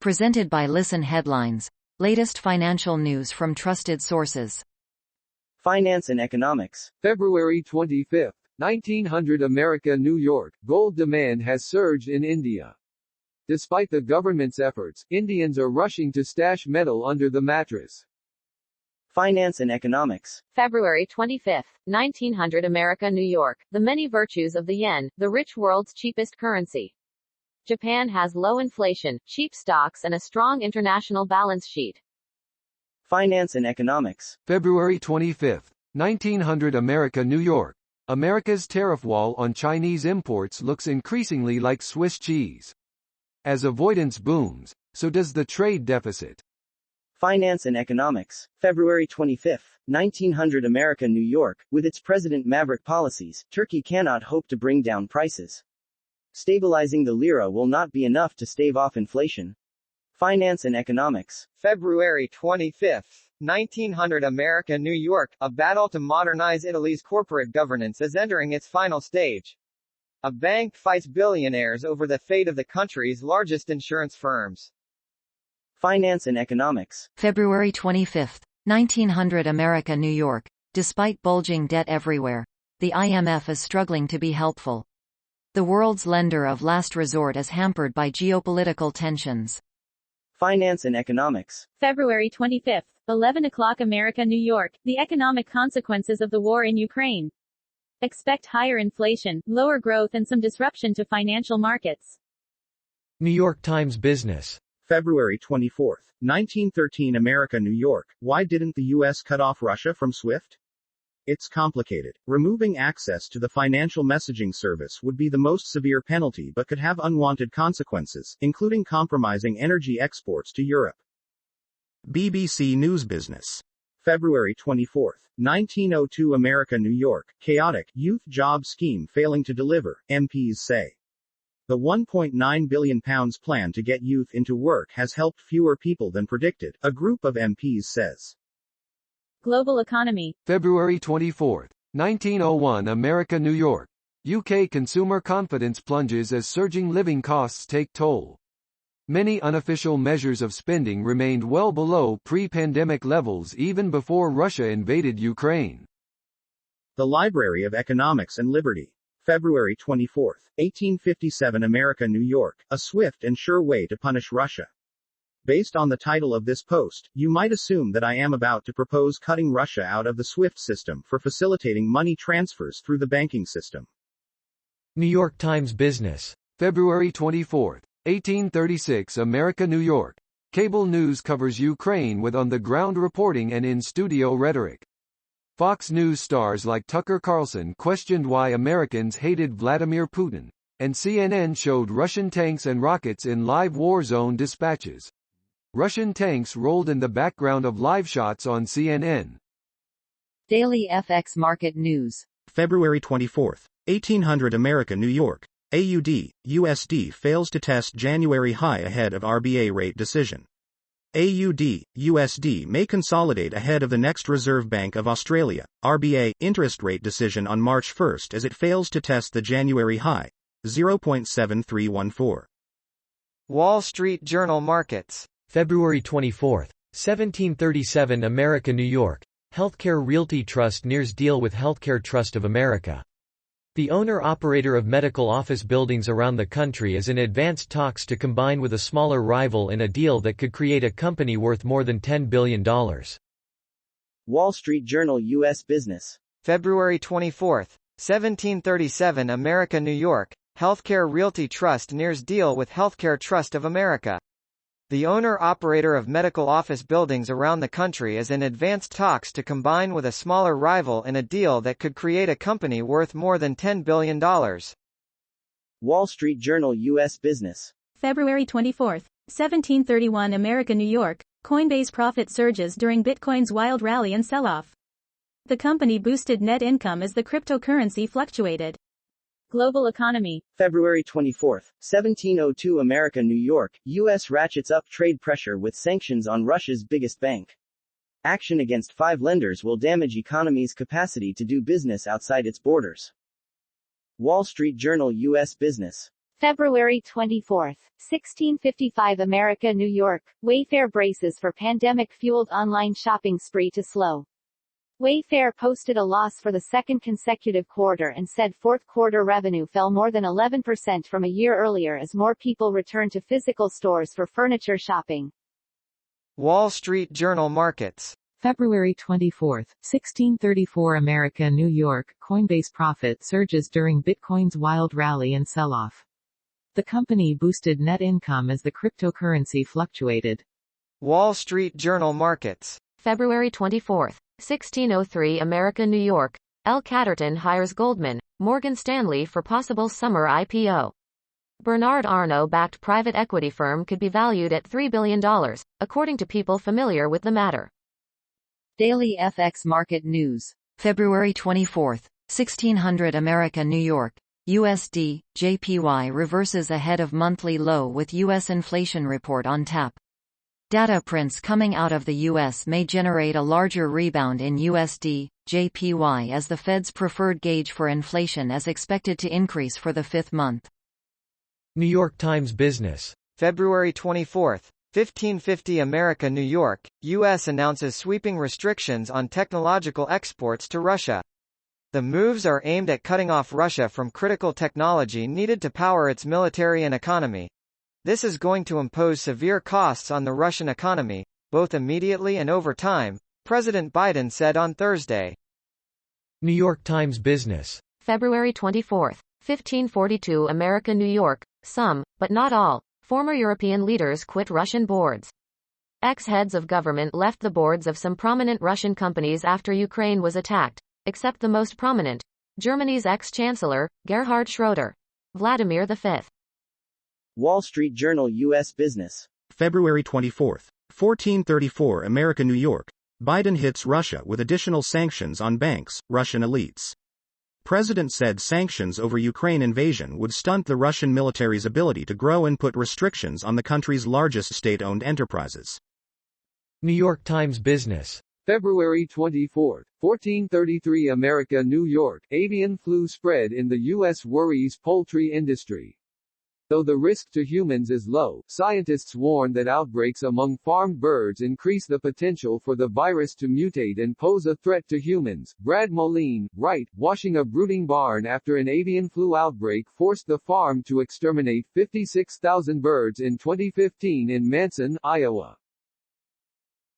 Presented by Listen Headlines. Latest financial news from trusted sources. Finance and economics. February 25, 1900 America, New York. Gold demand has surged in India. Despite the government's efforts, Indians are rushing to stash metal under the mattress. Finance and economics. February 25, 1900 America, New York. The many virtues of the yen, the rich world's cheapest currency. Japan has low inflation, cheap stocks and a strong international balance sheet. Finance and economics. February 25, 1900 America, New York. America's tariff wall on Chinese imports looks increasingly like Swiss cheese. As avoidance booms, so does the trade deficit. Finance and economics. February 25, 1900 America, New York. With its President Maverick policies, Turkey cannot hope to bring down prices. Stabilizing the lira will not be enough to stave off inflation. Finance and economics. February 25, 1900 America, New York. A battle to modernize Italy's corporate governance is entering its final stage. A bank fights billionaires over the fate of the country's largest insurance firms. Finance and economics. February 25, 1900 America, New York. Despite bulging debt everywhere, the IMF is struggling to be helpful. The world's lender of last resort is hampered by geopolitical tensions. Finance and economics. February 25, 11 o'clock America, New York. The economic consequences of the war in Ukraine. Expect higher inflation, lower growth and some disruption to financial markets. New York Times Business. February 24, 1913 America, New York. Why didn't the U.S. cut off Russia from SWIFT? It's complicated. Removing access to the financial messaging service would be the most severe penalty but could have unwanted consequences, including compromising energy exports to Europe. BBC News Business. February 24, 1902 America, New York. Chaotic youth job scheme failing to deliver, MPs say. The £1.9 billion plan to get youth into work has helped fewer people than predicted, a group of MPs says. Global economy. February 24, 1901 America, New York. UK consumer confidence plunges as surging living costs take toll. Many unofficial measures of spending remained well below pre-pandemic levels even before Russia invaded Ukraine. The Library of Economics and Liberty. February 24, 1857 America, New York. A swift and sure way to punish Russia. Based on the title of this post, you might assume that I am about to propose cutting Russia out of the SWIFT system for facilitating money transfers through the banking system. New York Times Business. February 24, 1836 America, New York. Cable news covers Ukraine with on-the-ground reporting and in-studio rhetoric. Fox News stars like Tucker Carlson questioned why Americans hated Vladimir Putin, and CNN showed Russian tanks and rockets in live war zone dispatches. Russian tanks rolled in the background of live shots on CNN. Daily FX Market News. February 24, 1800 America, New York. AUD, USD fails to test January high ahead of RBA rate decision. AUD, USD may consolidate ahead of the next Reserve Bank of Australia, RBA, interest rate decision on March 1 as it fails to test the January high, 0.7314. Wall Street Journal Markets. February 24, 1737 America, New York. Healthcare Realty Trust nears deal with Healthcare Trust of America. The owner-operator of medical office buildings around the country is in advanced talks to combine with a smaller rival in a deal that could create a company worth more than $10 billion. Wall Street Journal U.S. Business. February 24, 1737 America, New York. Healthcare Realty Trust nears deal with Healthcare Trust of America. The owner-operator of medical office buildings around the country is in advanced talks to combine with a smaller rival in a deal that could create a company worth more than $10 billion. Wall Street Journal U.S. Business. February 24, 1731 America, New York. Coinbase profit surges during Bitcoin's wild rally and sell-off. The company boosted net income as the cryptocurrency fluctuated. Global economy. February 24, 1702 America, New York. U.S. ratchets up trade pressure with sanctions on Russia's biggest bank. Action against 5 lenders will damage economy's capacity to do business outside its borders. Wall Street Journal U.S. Business. February 24, 1655 America, New York. Wayfair braces for pandemic-fueled online shopping spree to slow. Wayfair posted a loss for the second consecutive quarter and said fourth quarter revenue fell more than 11% from a year earlier as more people returned to physical stores for furniture shopping. Wall Street Journal markets. February 24, 1634 America, New York. Coinbase profit surges during Bitcoin's wild rally and sell-off. The company boosted net income as the cryptocurrency fluctuated. Wall Street Journal markets. February 24, 1603 America, New York. L. Catterton hires Goldman, Morgan Stanley for possible summer IPO. Bernard Arnault-backed private equity firm could be valued at $3 billion, according to people familiar with the matter. Daily FX Market News. February 24, 1600 America, New York. USD, JPY reverses ahead of monthly low with U.S. inflation report on tap. Data prints coming out of the U.S. may generate a larger rebound in USD, JPY as the Fed's preferred gauge for inflation is expected to increase for the fifth month. New York Times Business. February 24, 1550 America, New York. U.S. announces sweeping restrictions on technological exports to Russia. The moves are aimed at cutting off Russia from critical technology needed to power its military and economy. This is going to impose severe costs on the Russian economy, both immediately and over time, President Biden said on Thursday. New York Times Business. February 24, 1542 America, New York. Some, but not all, former European leaders quit Russian boards. Ex-heads of government left the boards of some prominent Russian companies after Ukraine was attacked, except the most prominent, Germany's ex-chancellor, Gerhard Schroeder. Vladimir V. Wall Street Journal U.S. Business. February 24, 1434 America, New York. Biden hits Russia with additional sanctions on banks, Russian elites. President said sanctions over Ukraine invasion would stunt the Russian military's ability to grow and put restrictions on the country's largest state-owned enterprises. New York Times Business. February 24, 1433 America, New York. Avian flu spread in the U.S. worries poultry industry. Though the risk to humans is low, scientists warn that outbreaks among farmed birds increase the potential for the virus to mutate and pose a threat to humans. Brad Moline, right, washing a brooding barn after an avian flu outbreak forced the farm to exterminate 56,000 birds in 2015 in Manson, Iowa.